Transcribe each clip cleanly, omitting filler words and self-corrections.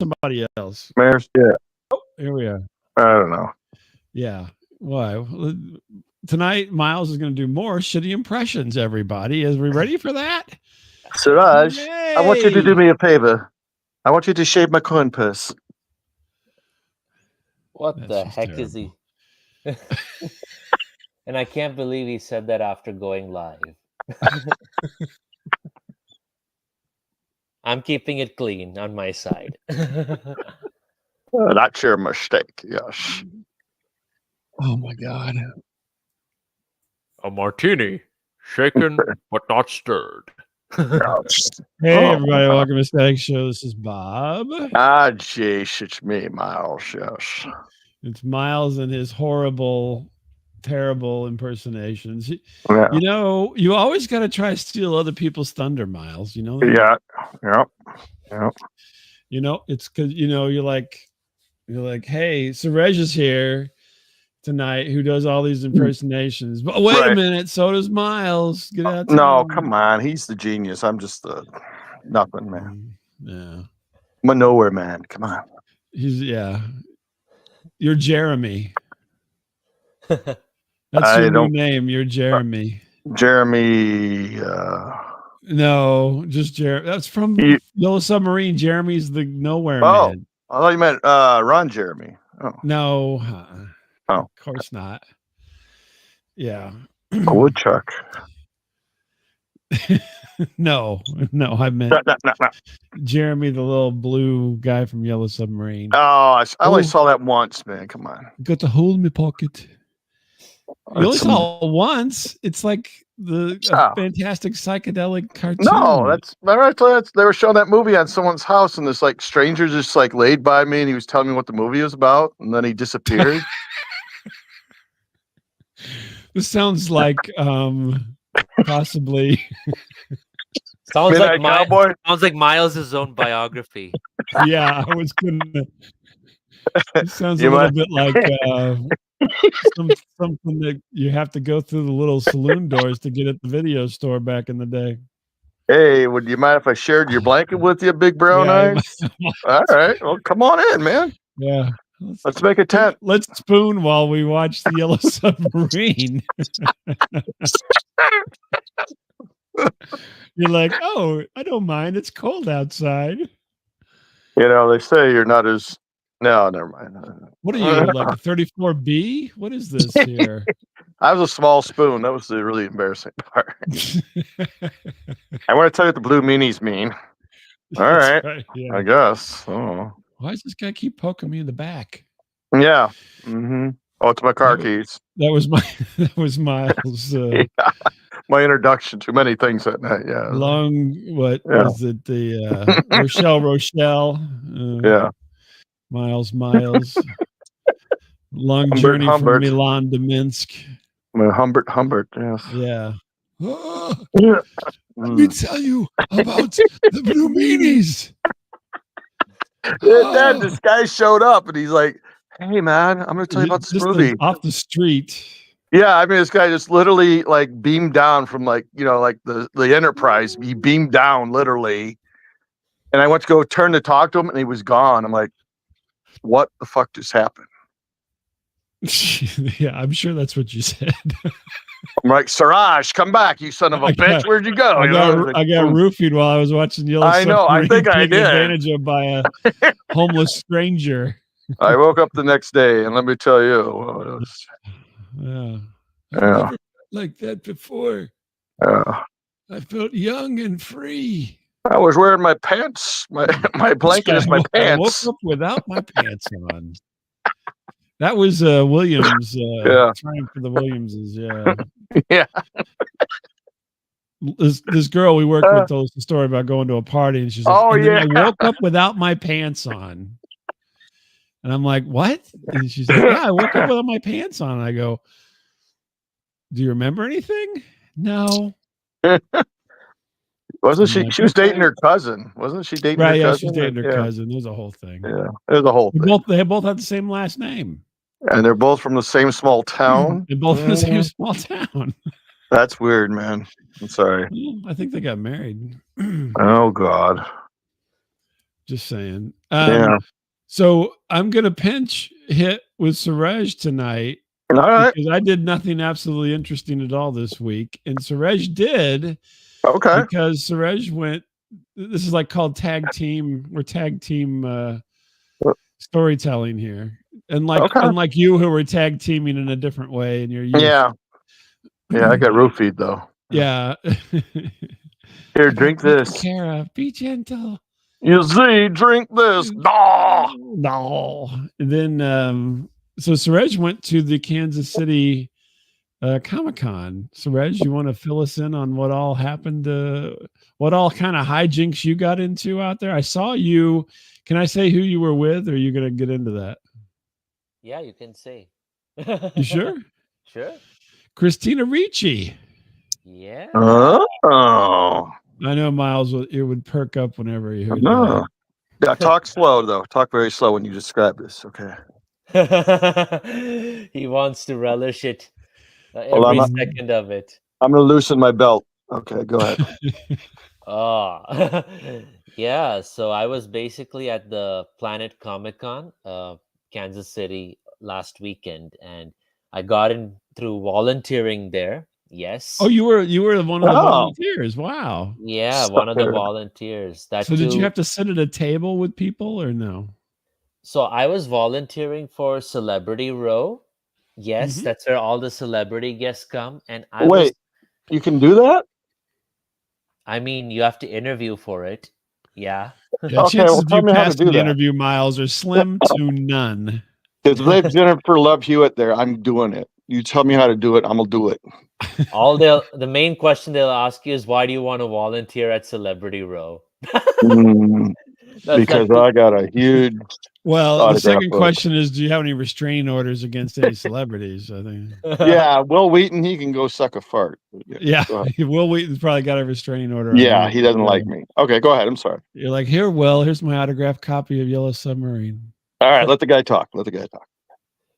somebody else? Mayor's, yeah. Oh, here we are. I don't know. Yeah. Why? Tonight, Miles is going to do more shitty impressions, everybody. Is we ready for that? Suraj, I want you to do Yay! me a favor. I want you to shave my coin purse. What That's the just heck is terrible. he? And I can't believe he said that after going live. I'm keeping it clean on my side. That's your mistake, yes. Oh my God. A martini, shaken but not stirred. Yes. Hey, everybody. Welcome to Static Show. This is Bob. Ah, jeez, it's me, Miles, yes. It's Miles and his horrible, terrible impersonations. Yeah. You know, you always got to try to steal other people's thunder, Miles. You know that? Yeah. You know, it's because, you know, you're like, hey, Suraj is here tonight who does all these impersonations. But wait a minute, so does Miles. Get out. No, come on. He's the genius. I'm just the nothing, man. Yeah. I'm a nowhere man. Come on. You're Jeremy. That's your new name. You're Jeremy. Jeremy. No, just Jeremy. That's from Yellow Submarine. Jeremy's the nowhere man. I thought you meant Ron Jeremy. Oh. No. Of course not. Yeah. A woodchuck. No, I meant no. Jeremy, the little blue guy from Yellow Submarine. Oh, I only saw that once, man. Come on. Got the hole in my pocket. You only saw it once. It's like the fantastic psychedelic cartoon. No, they were showing that movie on someone's house, and this like stranger just like laid by me, and he was telling me what the movie was about, and then he disappeared. This sounds like possibly. Sounds like Miles' own biography. Yeah, I was gonna. It sounds a little bit like something that you have to go through the little saloon doors to get at the video store back in the day. Hey, would you mind if I shared your blanket with you, big brown eyes? All right, well, come on in, man. Yeah. Let's make a tent. Let's spoon while we watch the Yellow Submarine. You're like, oh, I don't mind. It's cold outside. You know, they say you're not as... No, never mind. What are you, like a 34B? What is this here? I was a small spoon. That was the really embarrassing part. I want to tell you what the blue meanies mean. All right. Yeah. I guess. Oh. Why does this guy keep poking me in the back? Yeah. Mm-hmm. Oh, it's my car keys. That was Miles. My introduction to many things that night. Yeah. Was it? The Rochelle. Yeah. Miles. Long journey from Milan to Minsk. Humbert. Yes. Yeah. Let me tell you about the blue meanies. Then this guy showed up and he's like, "Hey man, I'm gonna tell you about this movie." Off the street. Yeah, I mean, this guy just literally like beamed down from like the Enterprise. He beamed down literally, and I went to go turn to talk to him, and he was gone. I'm like, "What the fuck just happened?" Yeah, I'm sure that's what you said. I'm like, "Suraj, come back, you son of a bitch! Where'd you go?" I got roofied while I was watching Yellow Submarine. I know. I think I did. Advantage of by a homeless stranger. I woke up the next day, and let me tell you, I've never like that before. I felt young and free. I was wearing my pants. My blanket is my pants. I woke up without my pants on. That was Williams. Trying for the Williamses. Yeah. Yeah. This girl we worked with told us the story about going to a party, and she's like, I woke up without my pants on. And I'm like, what? And she's like, yeah, I woke up without my pants on. And I go, do you remember anything? No. Wasn't she? She was dating her cousin. Wasn't she dating her cousin? Yeah, she was dating her cousin. It was a whole thing. Yeah, it was a whole thing. They both had the same last name. And they're both from the same small town. They're both from the same small town. That's weird, man. I'm sorry. I think they got married. Oh, God. Just saying. Yeah. So I'm gonna pinch hit with Suraj tonight All right. because I did nothing absolutely interesting at all this week, and Suraj did Okay. because Suraj went. This is like called tag team. We're tag team storytelling here, and like Okay. unlike you who were tag teaming in a different way, and you're used. Yeah. Yeah, I got roofied though. Yeah. Here, drink this. Kara, be gentle. You see, drink this. No. And then so Suraj went to the Kansas City Comic-Con. Suraj, you want to fill us in on what all happened? What all kind of hijinks you got into out there? I saw you. Can I say who you were with, or are you going to get into that? Yeah, you can say. You sure? Sure. Christina Ricci. Yeah. Oh. I know Miles. It would perk up whenever you heard No. that. Yeah, talk slow though. Talk very slow when you describe this. Okay. He wants to relish it, every second of it. I'm gonna loosen my belt. Okay, go ahead. Oh, yeah. So I was basically at the Planet Comic Con, Kansas City last weekend, and I got in through volunteering there. Yes. Oh, you were one of the volunteers. Wow. Yeah, one of the volunteers. So did you have to sit at a table with people or no? So I was volunteering for Celebrity Row. Yes, that's where all the celebrity guests come. And you can do that? I mean, you have to interview for it. Yeah. Chances of you passing the interview, Miles, are slim to none. If they have Jennifer Love Hewitt there, I'm doing it. You tell me how to do it, I'm gonna do it. The main question they'll ask you is, why do you want to volunteer at Celebrity Row? Because I got a huge. Well, the second question is, do you have any restraining orders against any celebrities? I think. Yeah, Will Wheaton, he can go suck a fart. Yeah, Will Wheaton's probably got a restraining order. Yeah, he doesn't like me. Okay, go ahead. I'm sorry. You're like, here, Will, here's my autographed copy of Yellow Submarine. All right, let the guy talk.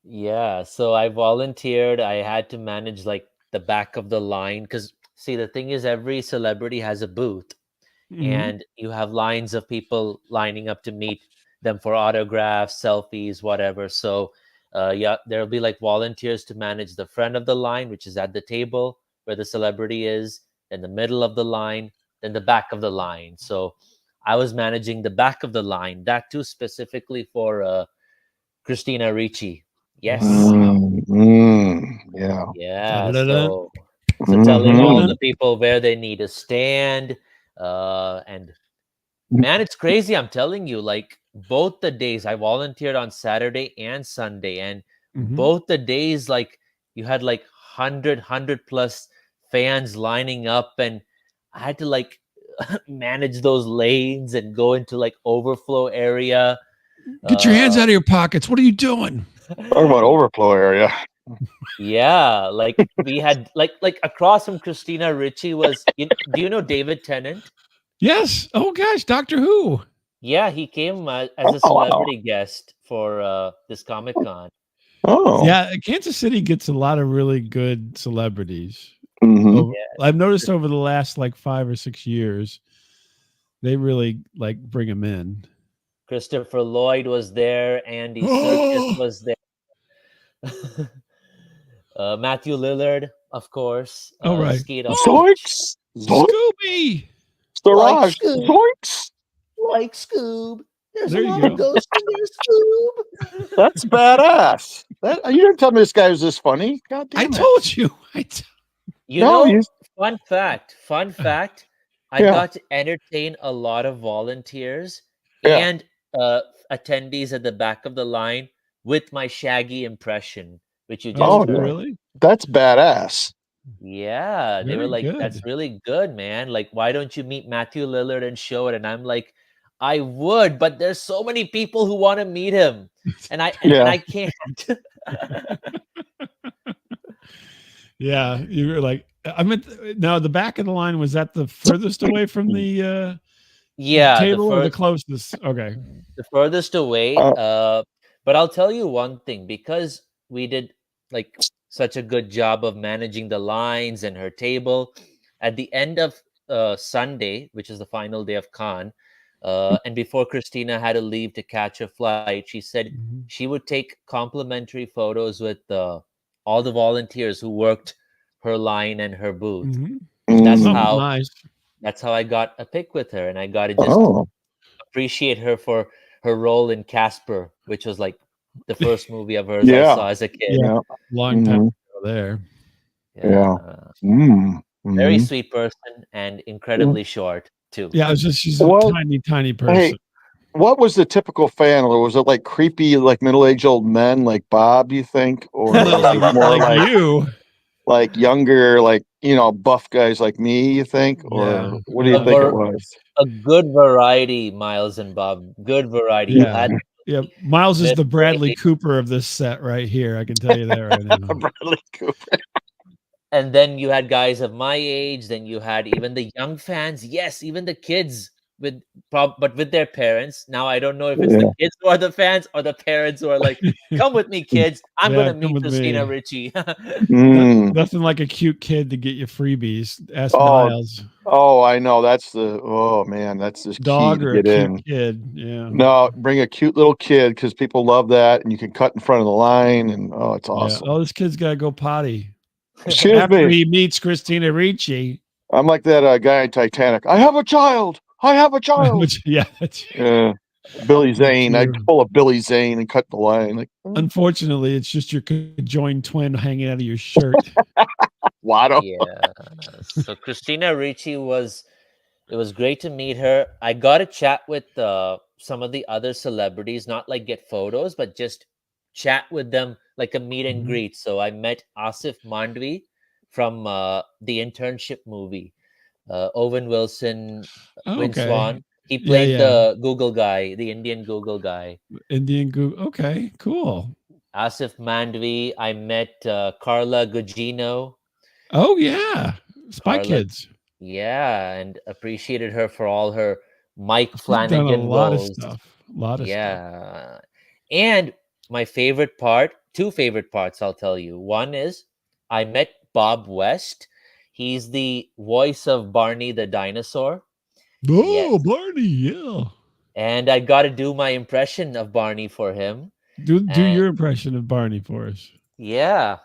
Yeah, so I volunteered. I had to manage like the back of the line because, see, the thing is, every celebrity has a booth, and you have lines of people lining up to meet them for autographs, selfies, whatever. So there'll be like volunteers to manage the front of the line, which is at the table where the celebrity is, then the middle of the line, then the back of the line. So I was managing the back of the line, that too specifically for Christina Ricci. Yes. Yeah. Yeah. So telling all the people where they need to stand, and man, it's crazy. I'm telling you, like both the days I volunteered on Saturday and Sunday, and both the days, like you had like 100 plus fans lining up, and I had to like manage those lanes and go into like overflow area. Get your hands out of your pockets. What are you doing? Talk about overflow area. Yeah, like we had like across from Christina Ricci was. Do you know David Tennant? Yes. Oh gosh, Doctor Who. Yeah, he came as a celebrity guest for this Comic-Con. Oh, yeah. Kansas City gets a lot of really good celebrities. I've noticed over the last like 5 or 6 years, they really like bring them in. Christopher Lloyd was there. Andy Serkis was there. Matthew Lillard, of course. Oh, right. Zoinks! Scooby! Suraj! Zoinks! Like Scoob. There's there a lot of ghosts in there, Scoob. That's badass. You didn't tell me this guy was this funny. God damn it. I told you. Fun fact. I got to entertain a lot of volunteers and attendees at the back of the line with my Shaggy impression, which you just heard. Really? That's badass. Yeah, they were like, that's really good, man. Like, why don't you meet Matthew Lillard and show it? And I'm like, I would, but there's so many people who want to meet him, and I can't. Yeah, you were like, I meant now the back of the line, was that the furthest away from the table or the closest? Okay, the furthest away. But I'll tell you one thing, because we did like such a good job of managing the lines and her table. At the end of Sunday, which is the final day of Con, And before Christina had to leave to catch a flight, she said she would take complimentary photos with all the volunteers who worked her line and her booth. And Nice. that's how I got a pic with her, and I got to just appreciate her for her role in Casper, which was like the first movie of hers I saw as a kid. Yeah, long time ago there. Very sweet person and incredibly short too. Yeah, she's a tiny person. Hey, what was the typical fan? Or was it like creepy, like middle-aged old men like Bob, you think? Or more like you? Like younger, like, buff guys like me, you think? Or what do you think it was? A good variety, Miles and Bob. Good variety. You had Miles is the Bradley Cooper of this set right here. I can tell you that right now. Bradley Cooper. And then you had guys of my age. Then you had even the young fans. Yes, even the kids but with their parents. Now I don't know if it's the kids who are the fans or the parents who are like, "Come with me, kids. I'm gonna meet Christina Ricci." Nothing like a cute kid to get you freebies. Ask Miles. Oh, I know. That's that's the dog key or to get a cute in. Kid. Yeah. No, bring a cute little kid because people love that, and you can cut in front of the line, and it's awesome. Yeah. Oh, this kid's got to go potty. After he meets Christina Ricci. I'm like that guy in Titanic. I have a child. Yeah. Billy Zane. I'd pull a Billy Zane and cut the line. Like, unfortunately, it's just your conjoined twin hanging out of your shirt. Watto. Yeah. So Christina Ricci it was great to meet her. I got to chat with some of the other celebrities, not like get photos, but just chat with them like a meet and greet. So I met Asif Mandvi from the Internship movie. Owen Wilson, Vince Vaughn. He played the Google guy, the Indian Google guy. Indian Google. Okay, cool. Asif Mandvi. I met Carla Gugino. Oh yeah, Spy Kids. Yeah, and appreciated her for all her Mike Flanagan done a lot roles. Of stuff. A lot of stuff. And my favorite part, two favorite parts, I'll tell you. One is I met Bob West. He's the voice of Barney the dinosaur. Oh, Barney, yeah. And I got to do my impression of Barney for him. Do your impression of Barney for us. Yeah.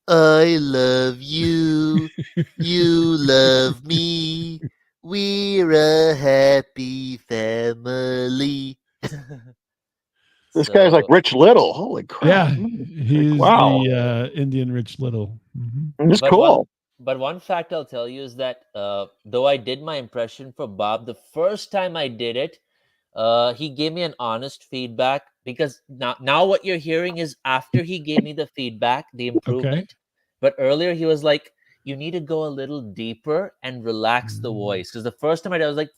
I love you. You love me. We're a happy family. This guy's like Rich Little. Holy crap. Yeah, he's the Indian Rich Little. It's cool. But one fact I'll tell you is that though I did my impression for Bob, the first time I did it, he gave me an honest feedback because now what you're hearing is after he gave me the feedback, the improvement. Okay. But earlier he was like, you need to go a little deeper and relax the voice. Because the first time I did, I was like,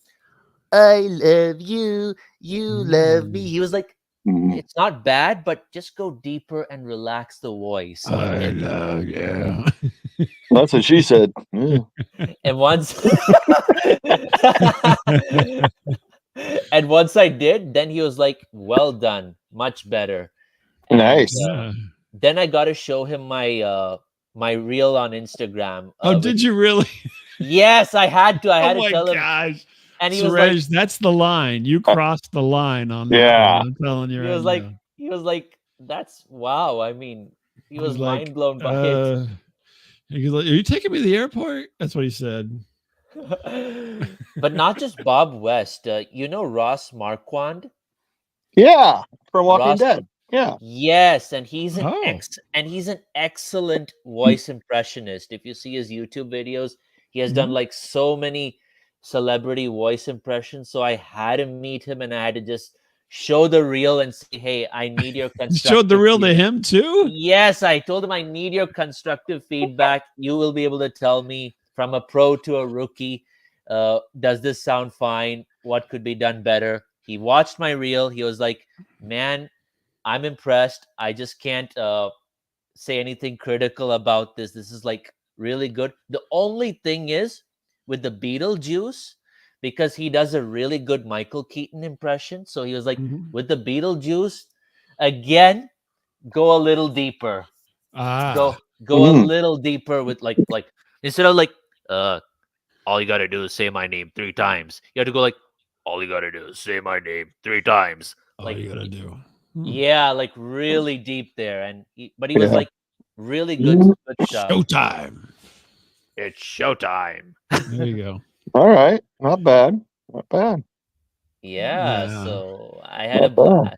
I love you. You love me. He was like, it's not bad, but just go deeper and relax the voice. I love you. That's what she said. Yeah. And once I did, then he was like, well done, much better. And, nice. Then I got to show him my my reel on Instagram. Did you really? Yes, I had to. I had to tell him. Gosh. And he Suraj, was like, that's the line. You crossed the line on that. Yeah. I'm telling you. He was like, that's wow. I mean, he was mind blown by it. He was like, are you taking me to the airport? That's what he said. But not just Bob West. You know Ross Marquand? Yeah, from Walking Dead. Yeah. Yes, and he's an excellent voice impressionist. If you see his YouTube videos, he has done like so many celebrity voice impressions. So I had to meet him and I had to just show the reel and say, hey, I need your constructive showed the reel to him too? Yes, I told him I need your constructive feedback. You will be able to tell me from a pro to a rookie, does this sound fine? What could be done better? He watched my reel. He was like, man, I'm impressed. I just can't say anything critical about this. This is like really good. The only thing is with the Beetlejuice, because he does a really good Michael Keaton impression. So he was like, with the Beetlejuice, again, go a little deeper. Go a little deeper with like instead of like all you got to do is say my name 3 times. You have to go like all you gotta do is say my name 3 times. All you gotta do. Yeah, like really deep there, but he was like really good stuff. Showtime. It's showtime. There you go. All right, not bad, not bad. Yeah, so I had a blast.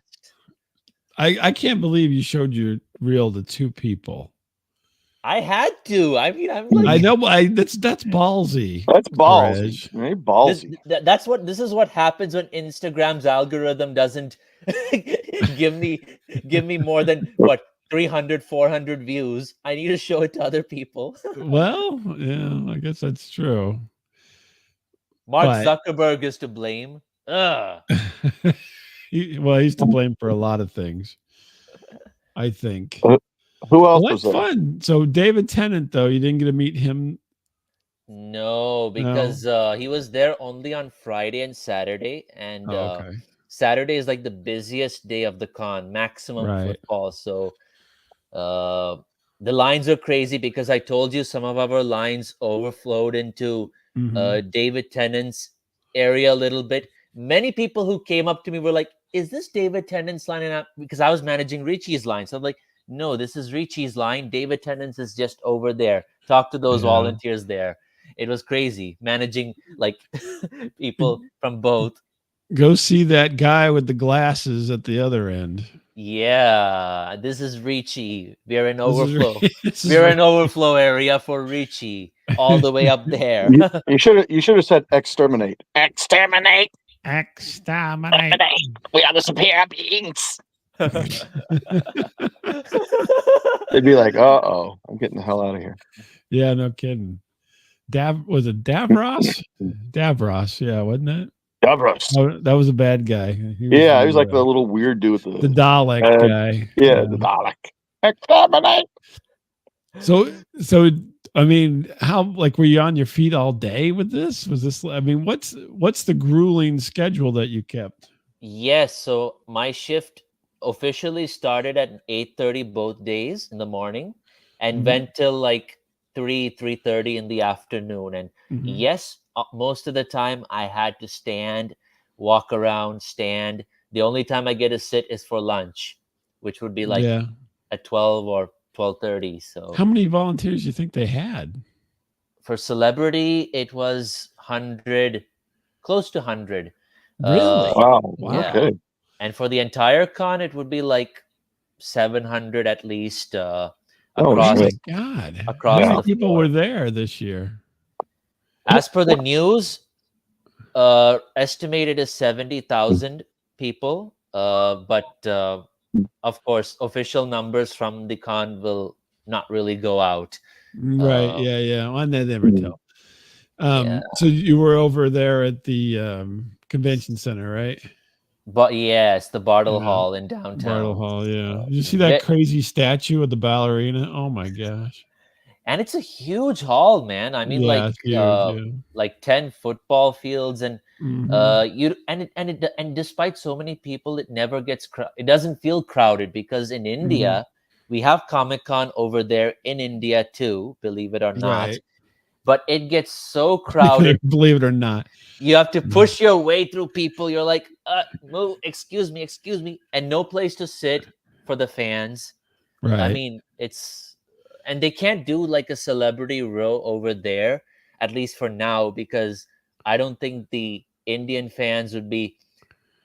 I can't believe you showed your reel to 2 people. I had to. I mean, I'm like, I know. That's ballsy. That's ballsy. Ballsy. This is what happens when Instagram's algorithm doesn't give me more than 300, 400 views. I need to show it to other people. Well, yeah, I guess that's true. Mark Zuckerberg is to blame. He's to blame for a lot of things, I think. Who else was there? Fun. So David Tennant, though, you didn't get to meet him. No, because he was there only on Friday and Saturday, and Saturday is like the busiest day of the con, maximum footfall. So the lines are crazy because I told you some of our lines overflowed into David Tennant's area a little bit. Many people who came up to me were like, "Is this David Tennant's line?" And because I was managing Richie's line, so I'm like, "No, this is Richie's line. David Tennant's is just over there. Talk to those volunteers there." It was crazy managing like people from both. Go see that guy with the glasses at the other end. Yeah, this is Richie. We're in overflow. We're in overflow area for Richie, all the way up there. You should have said exterminate. Exterminate. Exterminate. We are the superior beings. They'd be like, "Uh-oh, I'm getting the hell out of here." Yeah, no kidding. Was it Davros? Davros, yeah, wasn't it? Davros. Oh, that was a bad guy. He was like the little weird dude with the Dalek guy. Yeah, the Dalek. Exterminate. So I mean, how were you on your feet all day with this? Was this? I mean, what's the grueling schedule that you kept? Yes, so my shift officially started at 8:30 both days in the morning, and went till like 3:30 in the afternoon. And yes, most of the time I had to stand, walk around, stand. The only time I get to sit is for lunch, which would be like at 12 or 12:30. So how many volunteers do you think they had? For celebrity, it was 100, close to 100. Really? Wow. Yeah. Okay. And for the entire con, it would be like 700 at least. Oh my God! Across how many the people floor. were there this year? As per the news, estimated is 70,000 people. But of course, official numbers from the con will not really go out. Right. Yeah. Well, they never tell. So you were over there at the convention center, right? But yes, the Bartle Hall in downtown. Bartle Hall, yeah. Did you see that crazy statue of the ballerina? Oh my gosh! And it's a huge hall, man. I mean, like 10 football fields, and and despite so many people, it never gets it doesn't feel crowded, because in India we have Comic-Con over there in India too, believe it or not. But it gets so crowded. Believe it or not. You have to push your way through people. You're like, move, excuse me, and no place to sit for the fans. Right. I mean, and they can't do like a celebrity row over there, at least for now, because I don't think the Indian fans would be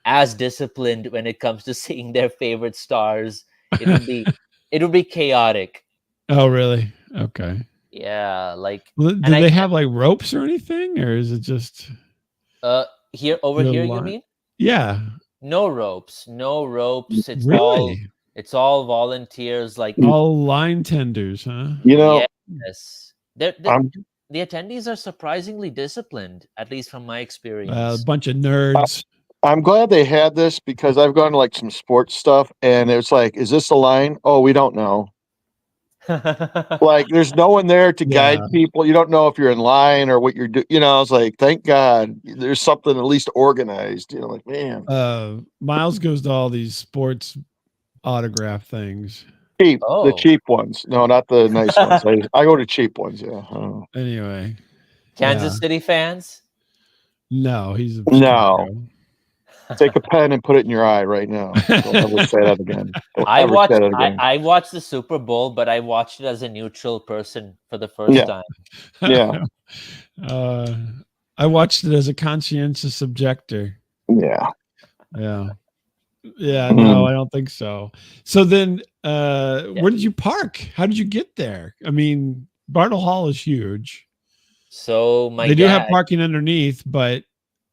as disciplined when it comes to seeing their favorite stars. It would be chaotic. Oh, really? Okay. Yeah, like. Do they have like ropes or anything, or is it just? Here you mean? Yeah. No ropes. It's really? It's all volunteers, like all line tenders, huh? Yes. The attendees are surprisingly disciplined, at least from my experience. A bunch of nerds. I'm glad they had this, because I've gone to like some sports stuff, and it's like, is this a line? Oh, we don't know. Like, there's no one there to guide people. You don't know if you're in line or what you're doing. I was like, thank God there's something at least organized. Like, man. Miles goes to all these sports autograph things. The cheap ones. No, not the nice ones. I go to cheap ones. Yeah. Anyway, Kansas City fans? No, he's no. Take a pen and put it in your eye right now. Don't ever say that again. Don't ever say that again. I watched the Super Bowl, but I watched it as a neutral person for the first time. Yeah. I watched it as a conscientious objector. Yeah. Yeah. Yeah, no, I don't think so. So then where did you park? How did you get there? I mean, Bartle Hall is huge. So they do have parking underneath, but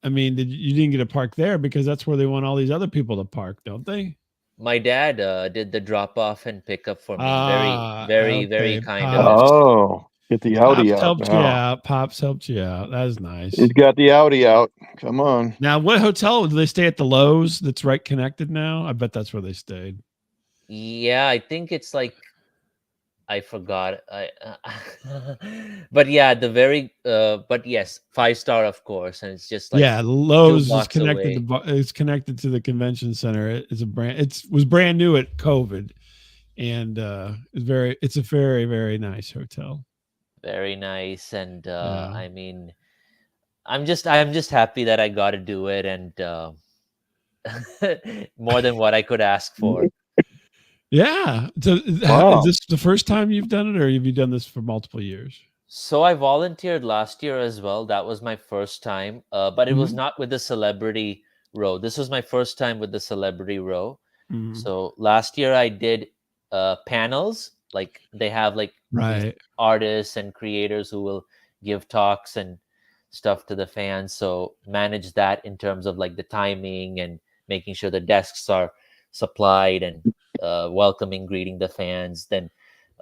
I mean, you didn't get to park there because that's where they want all these other people to park, don't they? My dad did the drop off and pick up for me. Very kind of him. Oh, get the Audi Pops out helped now. you out. Pops helped you out. That is nice. He's got the Audi out. Come on. Now, what hotel do they stay at? The Lowe's that's right connected now? I bet that's where they stayed. Yeah, I think it's like I forgot. But yeah, but yes, 5-star of course, and it's just like Lowe's is connected it's connected to the convention center. It's was brand new at COVID, and it's a very, very nice hotel. Very nice, and I mean, I'm just happy that I got to do it, and more than what I could ask for. Yeah. So is this the first time you've done it, or have you done this for multiple years? So I volunteered last year as well. That was my first time, but it was not with the celebrity row. This was my first time with the celebrity row. So last year I did panels. Like they have like artists and creators who will give talks and stuff to the fans. So manage that in terms of like the timing and making sure the desks are supplied and welcoming, greeting the fans. Then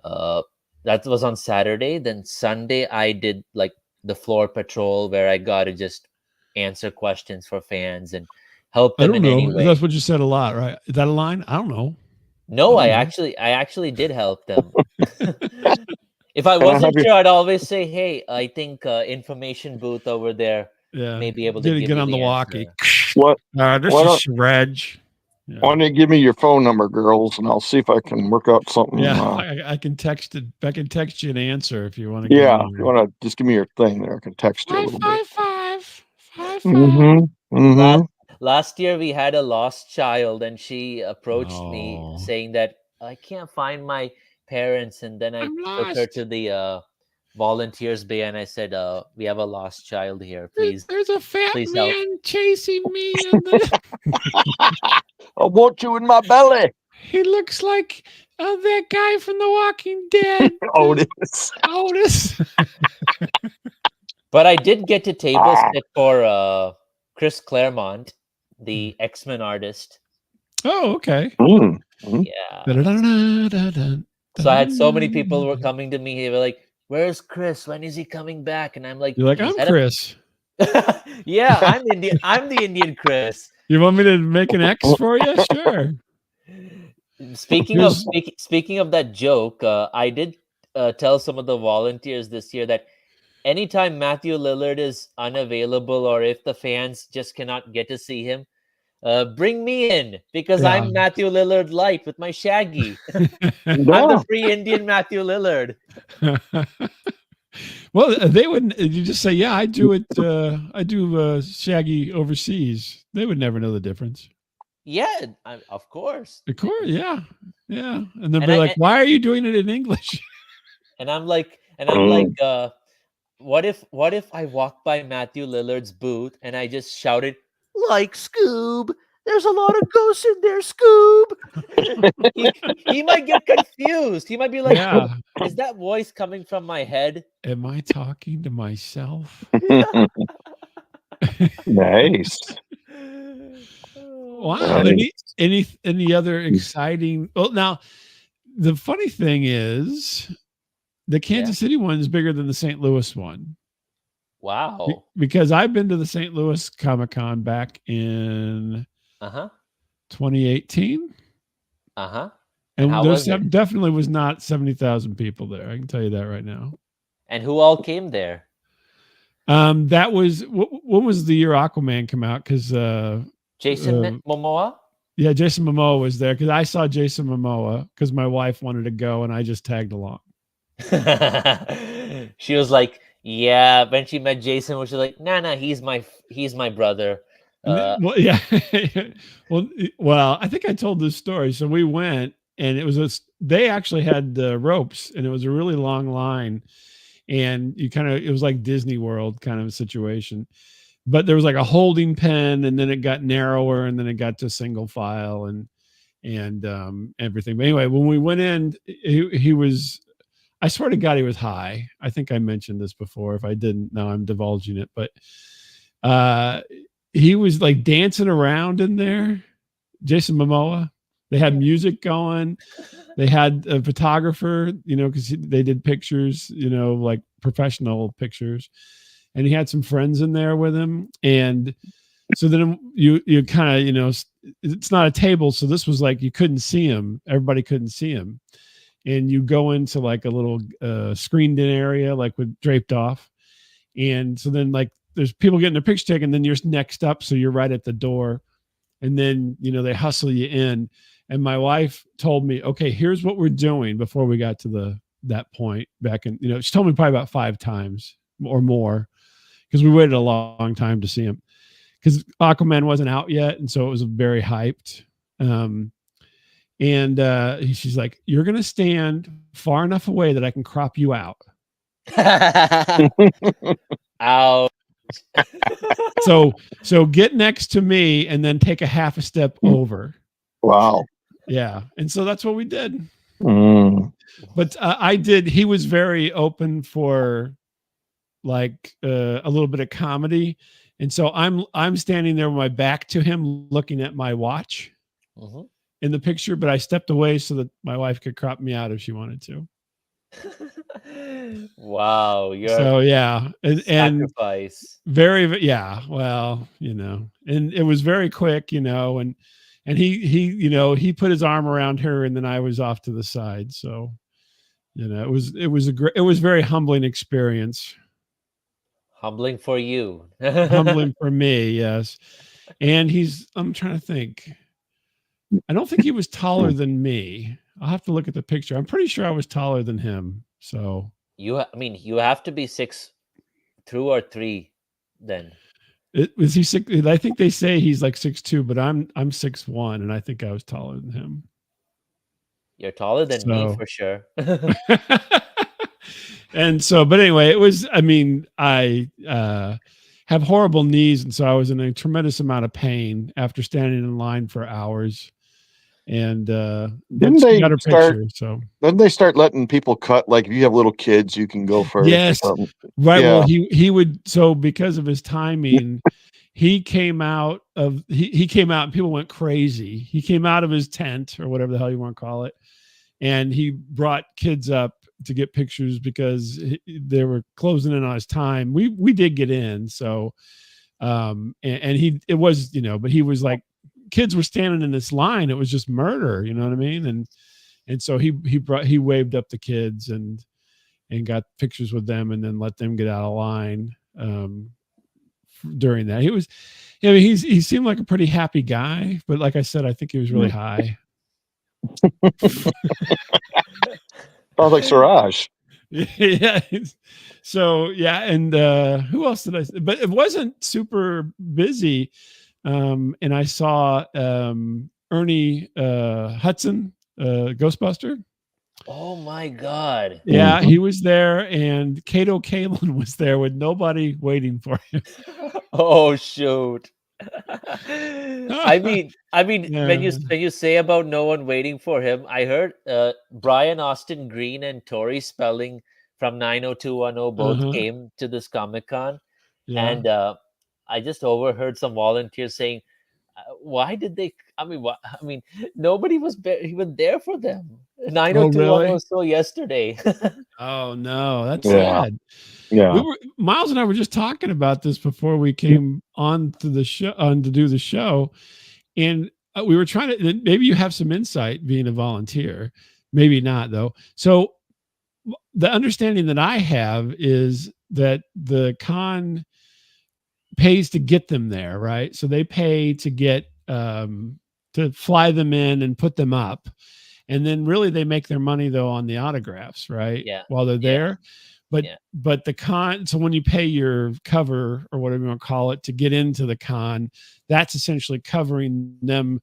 that was on Saturday. Then Sunday I did like the floor patrol where I got to just answer questions for fans and help them in any way. That's what you said a lot, right? Is that a line? I don't know. No, I actually did help them. If I wasn't sure, I'd always say, "Hey, I think information booth over there may be able to get on the walkie." What? This is Suraj. Yeah. Why don't you give me your phone number, girls, and I'll see if I can work out something. Yeah, I can text it. I can text you an answer if you want to. Yeah, if you want to just give me your thing there, I can text you a little bit. 555. Last year we had a lost child, and she approached me saying that I can't find my parents, and then I took her to the volunteers bay, and I said, "We have a lost child here. Please, there's a fat man help. chasing me." I want you in my belly. He looks like that guy from The Walking Dead. Otis. But I did get to table sit for Chris Claremont, the X-Men artist. Oh, okay. Yeah. So I had so many people were coming to me. They were like, "Where's Chris? When is he coming back?" And I'm like, "You're like, I'm Chris." Yeah, I'm Indian. I'm the Indian Chris. You want me to make an X for you? Sure. Speaking of that joke, I did tell some of the volunteers this year that anytime Matthew Lillard is unavailable or if the fans just cannot get to see him, bring me in because I'm Matthew Lillard light with my Shaggy. I'm the free Indian Matthew Lillard. Well, they wouldn't. You just say, "Yeah, I do it. I do Shaggy overseas." They would never know the difference. Yeah, of course. Of course, yeah. And they'll be like, "Why are you doing it in English?" And I'm like, what if I walk by Matthew Lillard's booth and I just shouted, "Like Scoob, there's a lot of ghosts in there, Scoob." he might get confused. He might be like, "Is that voice coming from my head? Am I talking to myself?" Nice. Wow. Any other exciting? Well, now the funny thing is, the Kansas City one is bigger than the St. Louis one. Wow. Because I've been to the St. Louis Comic-Con back in 2018. And there definitely was not 70,000 people there. I can tell you that right now. And who all came there? That was what was the year Aquaman came out? Because Jason Momoa. Yeah, Jason Momoa was there because I saw Jason Momoa because my wife wanted to go and I just tagged along. She was like, "Yeah." When she met Jason, she was like, "Nah, he's my brother." Well, yeah. well, I think I told this story. So we went, and they actually had the ropes, and it was a really long line, and it was like Disney World kind of a situation. But there was like a holding pen, and then it got narrower, and then it got to single file, and everything. But anyway, when we went in, he was. I swear to God, he was high. I think I mentioned this before. If I didn't, now I'm divulging it. But he was like dancing around in there. Jason Momoa. They had music going. They had a photographer, because they did pictures, like professional pictures. And he had some friends in there with him. And so then you kind of, it's not a table. So this was like, you couldn't see him. Everybody couldn't see him. And you go into like a little screened in area, like with draped off. And so then like there's people getting their picture taken, and then you're next up. So you're right at the door. And then, they hustle you in. And my wife told me, okay, here's what we're doing before we got to that point back in, she told me probably about 5 times or more, because we waited a long time to see him, because Aquaman wasn't out yet. And so it was very hyped. She's like, you're going to stand far enough away that I can crop you out. Ow. So get next to me and then take a half a step over. Wow. Yeah. And so that's what we did. Mm. But he was very open for like a little bit of comedy. And so I'm standing there with my back to him, looking at my watch in the picture, but I stepped away so that my wife could crop me out if she wanted to. Wow. So yeah. Sacrifice. And very, yeah. Well, and it was very quick, and he put his arm around her, and then I was off to the side. So, it was a very humbling experience. Humbling for you. Humbling for me. Yes. And I'm trying to think. I don't think he was taller than me. I'll have to look at the picture. I'm pretty sure I was taller than him. So you have to be 6'2" or 3 then. Was he 6? I think they say he's like 6'2", but I'm 6'1", and I think I was taller than him. You're taller than me for sure. And so, but anyway, it was. I mean, I have horrible knees, and so I was in a tremendous amount of pain after standing in line for hours. And didn't they start letting people cut? Like if you have little kids, you can go first. Yes, right. Yeah. Well, he would. So because of his timing, he came out, and people went crazy. He came out of his tent or whatever the hell you want to call it, and he brought kids up to get pictures because they were closing in on his time. We did get in, so it was, but he was like, kids were standing in this line. It was just murder. You know what I mean? And so he waved up the kids and got pictures with them, and then let them get out of line. During that, he seemed like a pretty happy guy, but like I said, I think he was really high. Sounds like Suraj. Yeah. So yeah, and who else did I say? But it wasn't super busy. And I saw Ernie Hudson, Ghostbuster. Oh my God. Yeah, he was there, and Kato Kalin was there with nobody waiting for him. Oh shoot. I mean, yeah. when you say about no one waiting for him, I heard Brian Austin Green and Tori Spelling from 90210 both came to this Comic-Con, and I just overheard some volunteers saying, "Why did they? Nobody was even there for them." 90210 so yesterday. Oh no, that's sad. Yeah, Miles and I were just talking about this before we came on to the show, to do the show, and we were trying to. Maybe you have some insight being a volunteer, maybe not though. So the understanding that I have is that the con pays to get them there, right? So they pay to get to fly them in and put them up, and then really they make their money though on the autographs, right? Yeah, while they're there. but the con, so when you pay your cover or whatever you want to call it to get into the con, that's essentially covering them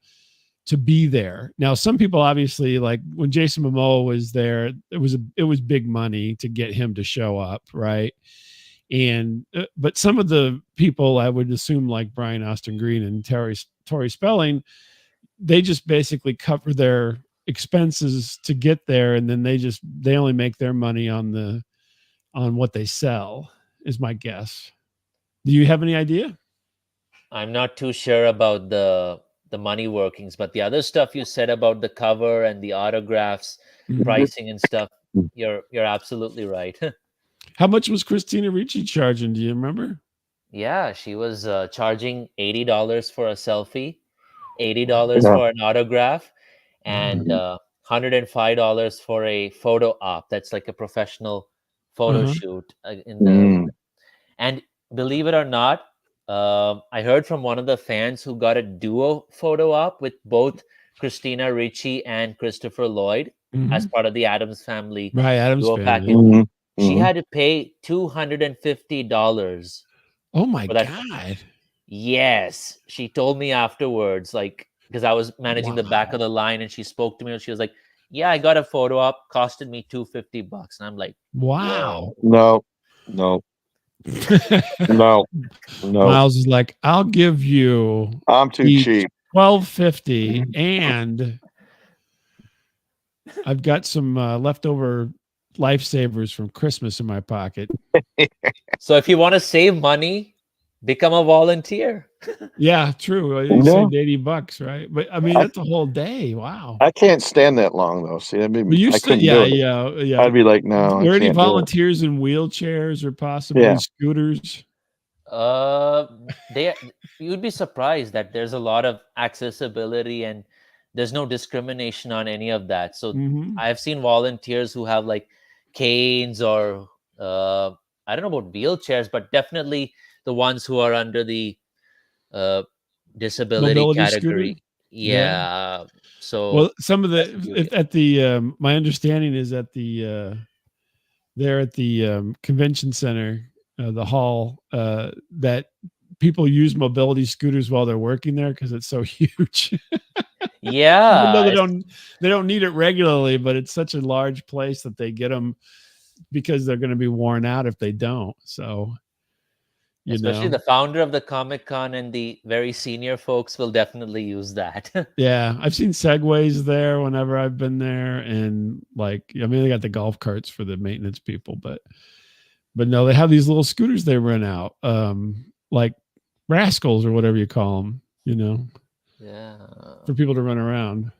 to be there. Now, some people obviously, like when Jason Momoa was there, it was big money to get him to show up, right? And but some of the people, I would assume, like Brian Austin Green and Tori Spelling, they just basically cover their expenses to get there, and then they only make their money on what they sell, is my guess. Do you have any idea? I'm not too sure about the money workings, but the other stuff you said about the cover and the autographs, pricing and stuff, you're absolutely right. How much was Christina Ricci charging? Do you remember? Yeah, she was charging $80 for a selfie, $80 for an autograph, and $105 for a photo op. That's like a professional photo shoot in the. And believe it or not, I heard from one of the fans who got a duo photo op with both Christina Ricci and Christopher Lloyd as part of the Addams Family duo package. She had to pay $250. Oh my God. Yes. She told me afterwards, like, because I was managing the back of the line, and she spoke to me and she was like, yeah, I got a photo op, costed me $250. And I'm like, wow. No. Miles is like, I'll give you, I'm too cheap, $12.50, and I've got some leftover lifesavers from Christmas in my pocket. So if you want to save money, become a volunteer. Yeah, true. You saved $80, right? But I mean, that's a whole day. Wow. I can't stand that long though. See, I mean, yeah. I'd be like, no. Are there any volunteers in wheelchairs or possibly scooters? You'd be surprised that there's a lot of accessibility and there's no discrimination on any of that. So I've seen volunteers who have like canes or I don't know about wheelchairs, but definitely the ones who are under the disability Mobility category. Scooter? Yeah. So well, some of the at the my understanding is at the there at the convention center, the hall, that people use mobility scooters while they're working there because it's so huge. Yeah. Even though they don't need it regularly, but it's such a large place that they get them because they're going to be worn out if they don't. So, especially the founder of the Comic-Con and the very senior folks will definitely use that. Yeah, I've seen Segways there whenever I've been there, and like, I mean, they got the golf carts for the maintenance people, but no, they have these little scooters they rent out, like rascals or whatever you call them, yeah, for people to run around.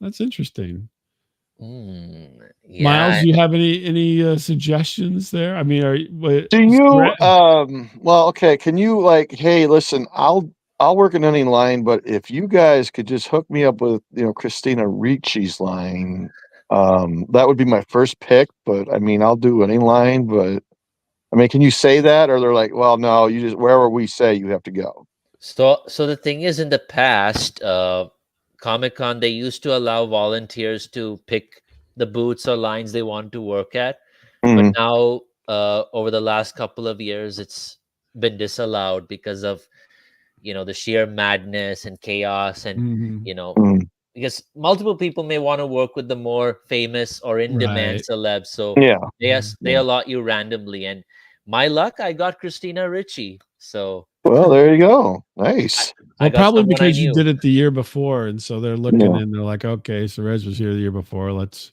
That's interesting. Yeah. Miles, do you have any suggestions there? I mean, do you well, okay, can you like, hey, listen, I'll work in any line, but if you guys could just hook me up with Christina Ricci's line, that would be my first pick. But I mean, I'll do any line, but I mean, can you say that? Or they're like, well, no, you just, wherever we say, you have to go. So the thing is, in the past, Comic-Con, they used to allow volunteers to pick the booths or lines they want to work at. But now, over the last couple of years, it's been disallowed because of, the sheer madness and chaos and, because multiple people may want to work with the more famous or in-demand celebs. So they allot you randomly. And my luck, I got Christina Ricci. So well, there you go. Nice. Well, probably because you did it the year before, and so they're looking and they're like, okay, Suraj was here the year before. Let's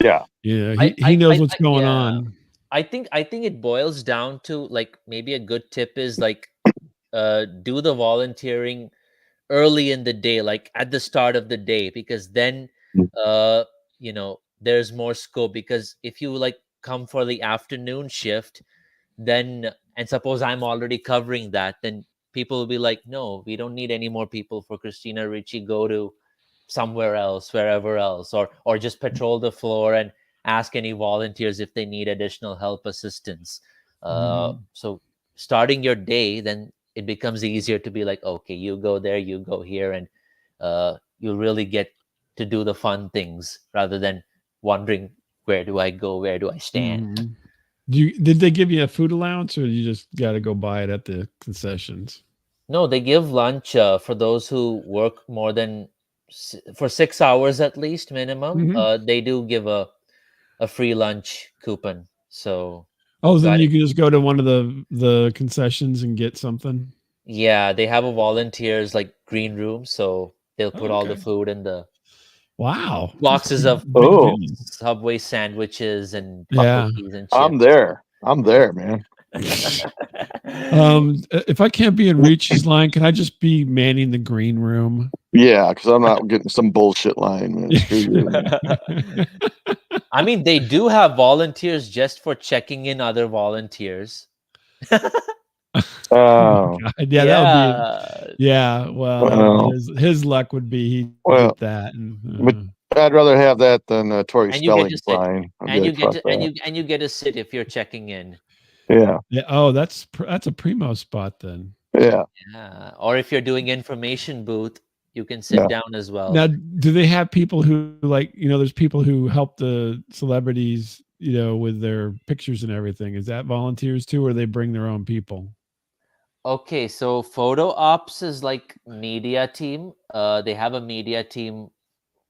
he knows what's going on. I think it boils down to, like, maybe a good tip is like do the volunteering early in the day, like at the start of the day, because then there's more scope. Because if you like come for the afternoon shift, then, and suppose I'm already covering that, then people will be like, no, we don't need any more people for Christina Ricci. Go to somewhere else, wherever else, or just patrol the floor and ask any volunteers if they need additional help, assistance. So starting your day, then it becomes easier to be like, okay, you go there, you go here, and you'll really get to do the fun things rather than wondering, where do I go, where do I stand? Did they give you a food allowance, or you just got to go buy it at the concessions? No, they give lunch for those who work more than for 6 hours at least minimum. They do give a free lunch coupon. So then you can just go to one of the concessions and get something. Yeah, they have a volunteers like green room, so they'll put all the food in the boxes of Subway sandwiches and cookies and chips. I'm there, man. If I can't be in Reach's line, can I just be manning the green room? Yeah, because I'm not getting some bullshit line, man. I mean, they do have volunteers just for checking in other volunteers. Oh, God. Yeah, that would be. Yeah, well, his luck would be he'd get that. But I'd rather have that than Tori Spelling's line. And you get to sit if you're checking in. Yeah. Yeah. Oh, that's a primo spot then. Yeah. Yeah. Or if you're doing information booth, you can sit down as well. Now, do they have people who there's people who help the celebrities, with their pictures and everything? Is that volunteers too, or they bring their own people? Okay, so photo ops is like media team. They have a media team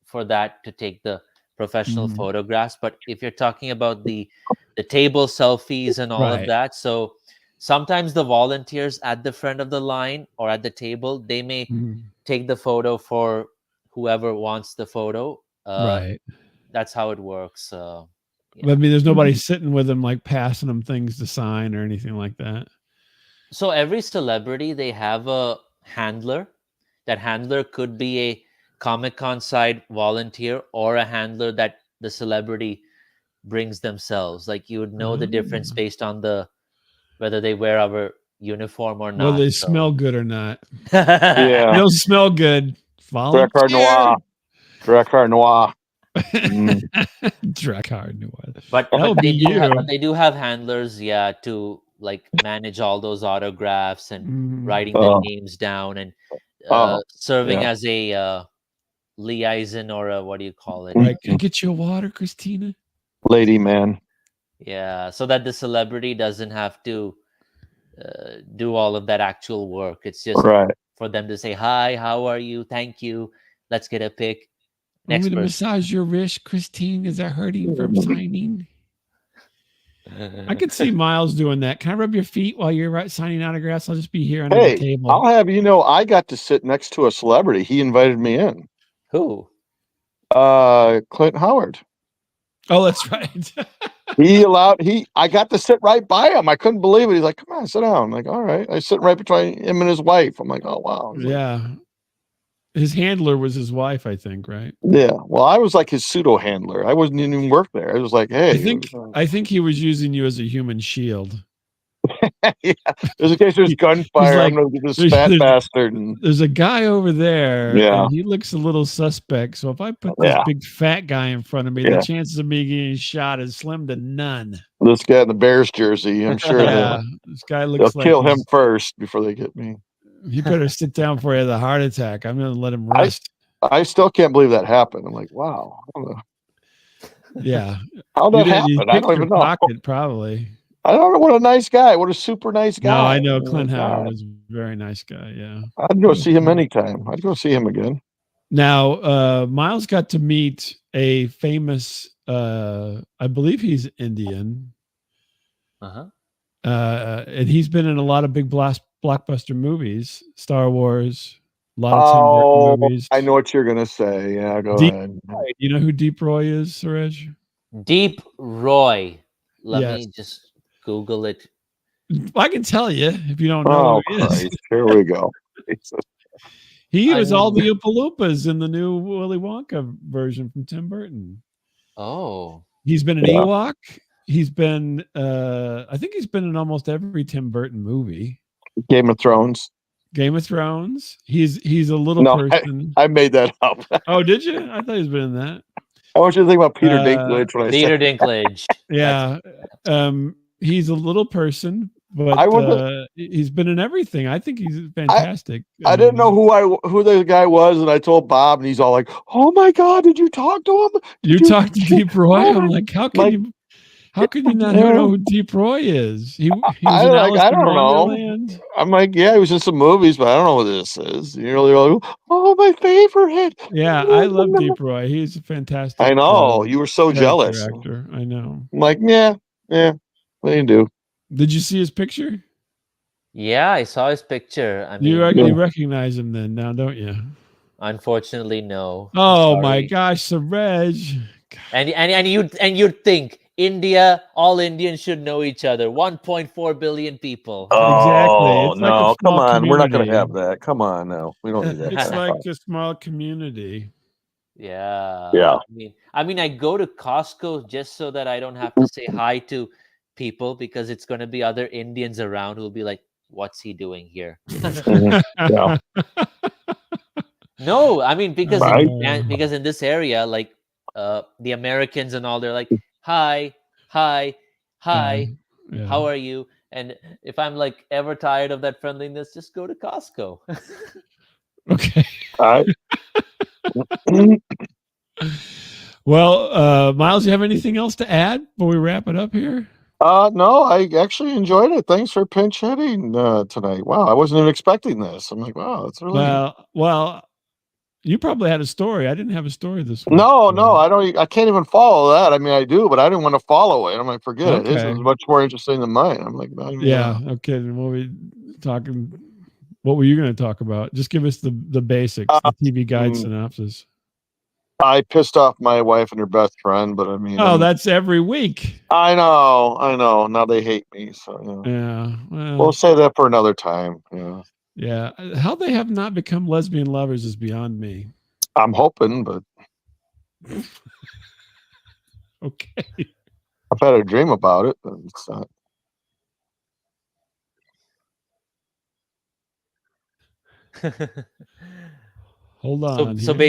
for that to take the professional photographs. But if you're talking about the table selfies and all of that, so sometimes the volunteers at the front of the line or at the table, they may take the photo for whoever wants the photo. That's how it works. But I mean, there's nobody sitting with them, like passing them things to sign or anything like that. So every celebrity, they have a handler. That handler could be a Comic-Con side volunteer or a handler that the celebrity brings themselves. Like you would know the difference based on whether they wear our uniform or not. Whether they smell good or not. Yeah. They'll smell good. Drakkar Noir. Drakkar Noir. Drakkar Noir. But they do have handlers, to like manage all those autographs and writing the names down and serving as a liaison or a, what do you call it? Right. Can I get you a water, Christina? Lady man. Yeah, so that the celebrity doesn't have to do all of that actual work. It's just for them to say, hi, how are you? Thank you. Let's get a pic. Want me to massage your wrist, Christine? Is that hurting from signing? I could see Miles doing that. Can I rub your feet while you're signing autographs? I'll just be here under the table. I'll have I got to sit next to a celebrity. He invited me in. Who? Clint Howard. Oh, that's right. I got to sit right by him. I couldn't believe it. He's like, come on, sit down. I'm like, all right. I sit right between him and his wife. I'm like, oh, wow. Yeah. His handler was his wife, I think, right? Yeah. Well, I was like his pseudo handler. I wasn't even work there. I was like, hey. I think he was using you as a human shield. Yeah. There's in case there's gunfire. I'm gonna get this fat bastard. There's a guy over there. Yeah. And he looks a little suspect. So if I put this big fat guy in front of me, the chances of me getting shot is slim to none. This guy in the Bears jersey, I'm sure. This guy looks they'll kill him first before they get me. He better sit down before he has a heart attack. I'm going to let him rest. I still can't believe that happened. I'm like, wow. Yeah. How that happened? I don't even know. Pocket, probably. I don't know. What a nice guy. What a super nice guy. No, I know. Clint Howard is a very nice guy. Yeah. I'd go see him anytime. I'd go see him again. Now, Miles got to meet a famous, I believe he's Indian. And he's been in a lot of big blockbuster movies, Star Wars, a lot of Tim Burton movies. I know what you're gonna say. Yeah, go ahead. You know who Deep Roy is, Suraj? Deep Roy. Let me just Google it. I can tell you if you don't know who he is. Here we go. He was all the Oompa Loompas in the new Willy Wonka version from Tim Burton. Oh. He's been an Ewok. He's been, I think he's been in almost every Tim Burton movie. Game of Thrones. He's a little person. I made that up. Oh, did you? I thought he's been in that. I want you to think about Peter Dinklage. Peter Dinklage. Yeah. He's a little person, but he's been in everything. I think he's fantastic. I didn't know who the guy was, and I told Bob, and he's all like, "Oh my God, did you talk to him? You talked to Deep Roy?" I'm like, "How can you?" How could you not know who Deep Roy is? He was in Alice I in don't know. Wonderland. I'm like, yeah, he was in some movies, but I don't know what this is. You're like, oh, my favorite. Yeah, I love Deep Roy. He's a fantastic. I know. You were so jealous. Actor. I know. I'm like, yeah. What do you do? Did you see his picture? Yeah, I saw his picture. I mean, you recognize him then now, don't you? Unfortunately, no. Oh my gosh, Suraj. And you'd think India, all Indians should know each other. 1.4 billion people. Oh, exactly. It's like a come small on. Community. We're not going to have that. Come on now. We don't need that. It's like a small community. Yeah. I mean, I go to Costco just so that I don't have to say hi to people because it's going to be other Indians around who'll be like, "What's he doing here?" Yeah. No, I mean because in this area, like the Americans and all, they're like, "Hi, hi, hi, Yeah. how are you?" And if I'm like ever tired of that friendliness, just go to Costco. Okay. All right. Well, Miles, you have anything else to add before we wrap it up here? No, I actually enjoyed it. Thanks for pinch hitting tonight. Wow, I wasn't even expecting this. I'm like, wow, that's really well. You probably had a story. I didn't have a story this week. No, I don't. I can't even follow that. I mean, I do, but I didn't want to follow it. I'm like, forget it. This is much more interesting than mine. I'm like, yeah. Okay. Then what we talking? What were you going to talk about? Just give us the basics, the TV guide synopsis. I pissed off my wife and her best friend, but I mean, that's every week. I know. Now they hate me, so yeah. Well, we'll say that for another time. Yeah. Yeah. How they have not become lesbian lovers is beyond me. I'm hoping, but okay. I've had a dream about it, but it's not. Hold on. So